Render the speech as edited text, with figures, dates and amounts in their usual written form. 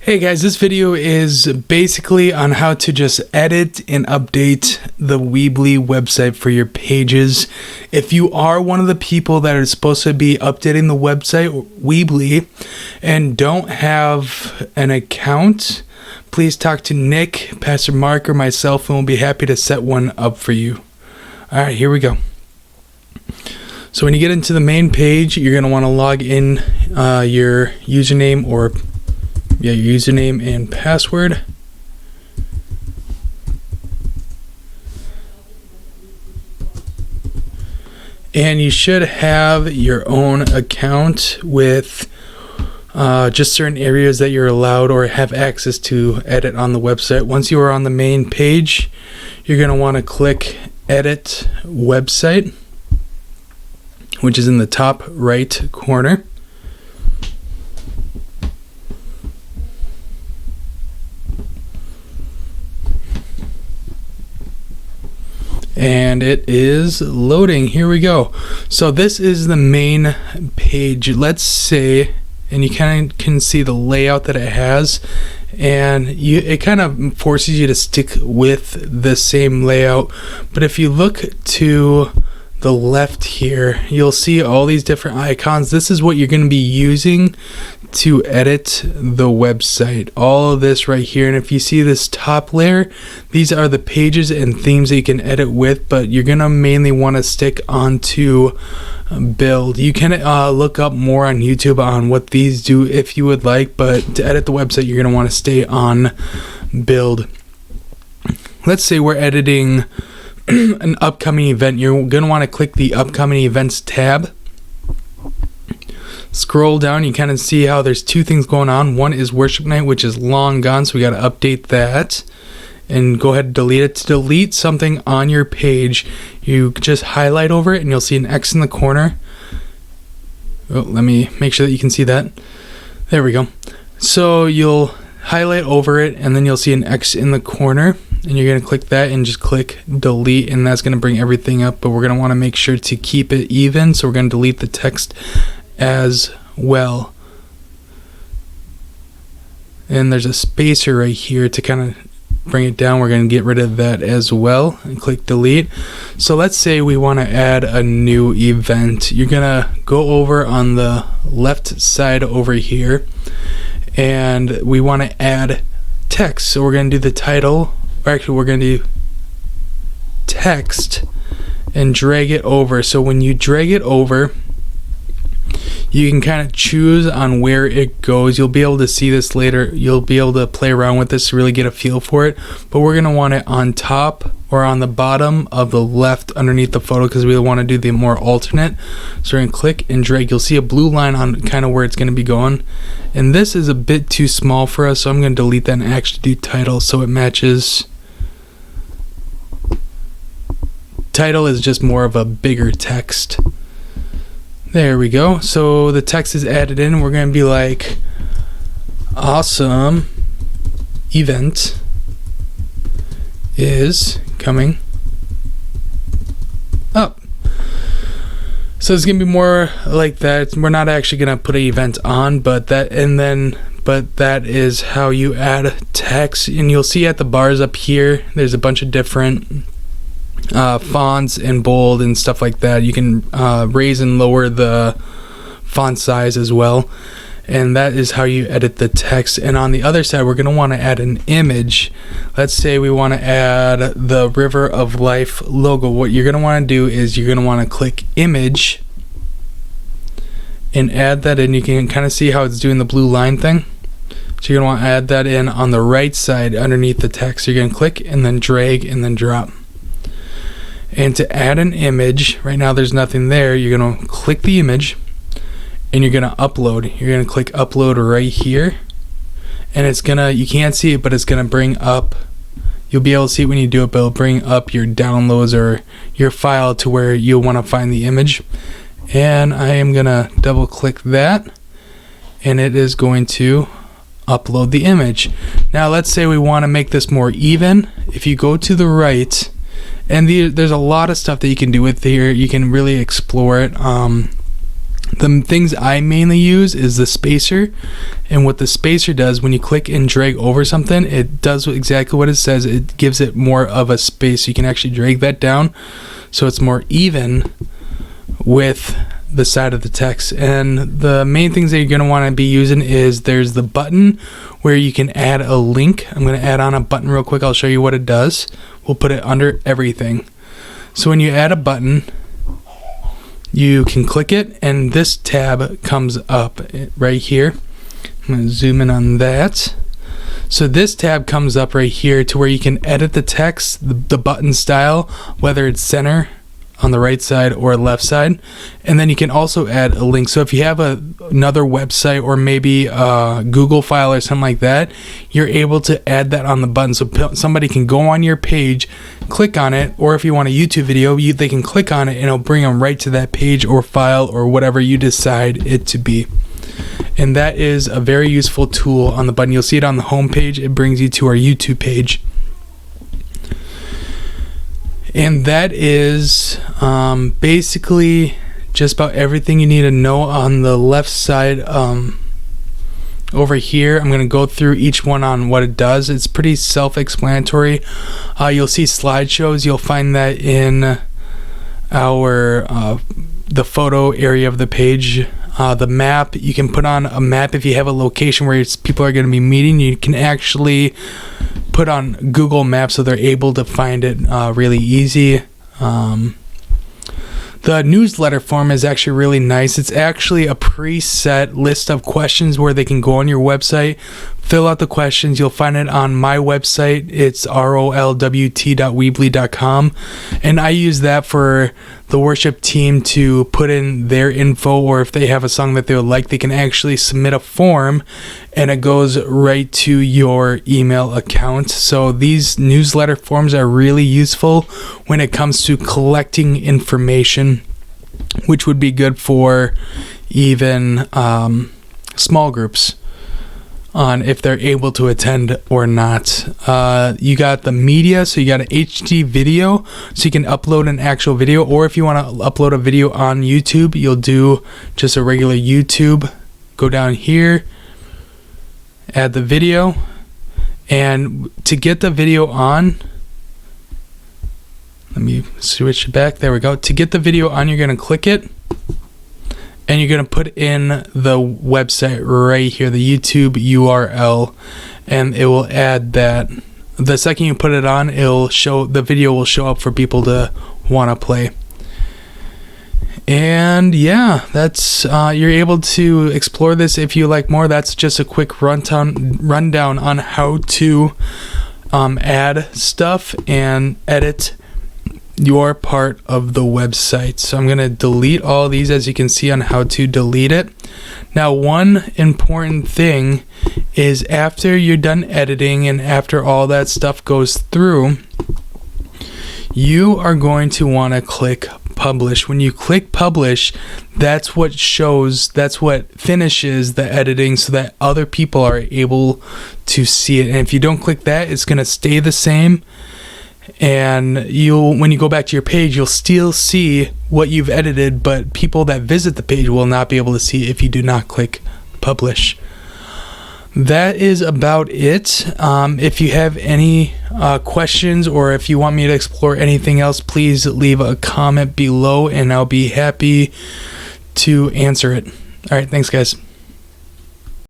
Hey guys, this video is basically on how to just edit and update the Weebly website for your pages. If you are one of the people that are supposed to be updating the website, Weebly, and don't have an account, please talk to Nick, Pastor Mark, or myself, and we'll be happy to set one up for you. Alright, here we go. So when you get into the main page, you're going to want to log in your username your username and password. And you should have your own account with just certain areas that you're allowed or have access to edit on the website. Once you are on the main page, you're going to want to click Edit Website, which is in the top right corner. And it is loading. Here we go. So this is the main page. Let's say, and you kind of can see the layout that it has, and it kind of forces you to stick with the same layout. But if you look to the left here, you'll see all these different icons. This is what you're going to be using to edit the website, all of this right here. And if you see this top layer, these are the pages and themes that you can edit with, but you're going to mainly want to stick onto build. You can look up more on YouTube on what these do if you would like, but to edit the website, you're going to want to stay on build. Let's say we're editing an upcoming event. You're going to want to click the upcoming events tab. Scroll down, you kind of see how there's two things going on. One is worship night, which is long gone, so we got to update that and go ahead and delete it. To delete something on your page, you just highlight over it and you'll see an X in the corner. Oh, let me make sure that you can see that. There we go. So you'll highlight over it and then you'll see an X in the corner, and you're going to click that and just click delete, and that's going to bring everything up, but we're going to want to make sure to keep it even, so we're going to delete the text as well. And there's a spacer right here to kind of bring it down. We're going to get rid of that as well and click delete. So let's say we want to add a new event. You're going to go over on the left side over here, and we want to add text. So we're going to do the title, or actually we're going to do text and drag it over. So when you drag it over, you can kind of choose on where it goes. You'll be able to see this later. You'll be able to play around with this to really get a feel for it. But we're going to want it on top or on the bottom of the left underneath the photo, because we want to do the more alternate. So we're going to click and drag. You'll see a blue line on kind of where it's going to be going. And this is a bit too small for us, so I'm going to delete that and actually do title so it matches. Title is just more of a bigger text. There we go. So the text is added in. We're going to be like, awesome event is coming up. So it's going to be more like that. We're not actually going to put an event on, but that is how you add text. And you'll see at the bars up here, there's a bunch of different fonts and bold and stuff like that. You can raise and lower the font size as well, and that is how you edit the text. And on the other side, we're going to want to add an image. Let's say we want to add the River of Life logo. What you're going to want to do is you're going to want to click image and add that in. You can kind of see how it's doing the blue line thing. So you're going to want to add that in on the right side underneath the text. You're going to click and then drag and then drop. And to add an image, right now there's nothing there. You're going to click the image and you're going to upload. You're going to click upload right here. And it's going to, you can't see it, but it's going to bring up, you'll be able to see it when you do it, but it'll bring up your downloads or your file to where you'll want to find the image. And I am going to double click that, and it is going to upload the image. Now let's say we want to make this more even. If you go to the right, and there's a lot of stuff that you can do with here. You can really explore it. The things I mainly use is the spacer, and what the spacer does when you click and drag over something, it does exactly what it says. It gives it more of a space. You can actually drag that down so it's more even with the side of the text. And the main things that you're going to want to be using is there's the button where you can add a link. I'm going to add on a button real quick. I'll show you what it does. We'll put it under everything. So when you add a button, you can click it and this tab comes up right here. I'm going to zoom in on that. So this tab comes up right here to where you can edit the text, the button style, whether it's center on the right side or left side, and then you can also add a link. So if you have another website or maybe a Google file or something like that, you're able to add that on the button, so somebody can go on your page, click on it, or if you want a YouTube video, they can click on it and it'll bring them right to that page or file or whatever you decide it to be. And that is a very useful tool on the button. You'll see it on the home page. It brings you to our YouTube page. And that is basically just about everything you need to know on the left side. Over here, I'm going to go through each one on what it does. It's pretty self-explanatory. You'll see slideshows. You'll find that in our the photo area of the page. The map, you can put on a map if you have a location where people are going to be meeting. You can actually put on Google Maps so they're able to find it really easy. The newsletter form is actually really nice. It's actually a preset list of questions where they can go on your website, fill out the questions. You'll find it on my website. It's rolwt.weebly.com, and I use that for the worship team to put in their info, or if they have a song that they would like, they can actually submit a form and it goes right to your email account. So these newsletter forms are really useful when it comes to collecting information, which would be good for even small groups on if they're able to attend or not. You got the media, so you got an HD video, so you can upload an actual video, or if you want to upload a video on YouTube, you'll do just a regular YouTube. Go down here, add the video, and to get the video on, let me switch it back. There we go. To get the video on, you're going to click it, and you're going to put in the website right here, the YouTube URL, and it will add that. The second you put it on, the video will show up for people to want to play. And yeah, that's you're able to explore this if you like more. That's just a quick rundown on how to add stuff and edit your part of the website. So I'm going to delete all these, as you can see on how to delete it. Now, one important thing is after you're done editing and after all that stuff goes through, you are going to want to click publish. When you click publish, that's what finishes the editing so that other people are able to see it. And if you don't click that, it's going to stay the same. And when you go back to your page, you'll still see what you've edited, but people that visit the page will not be able to see if you do not click publish. That is about it. If you have any questions, or if you want me to explore anything else, please leave a comment below and I'll be happy to answer it. All right, thanks guys.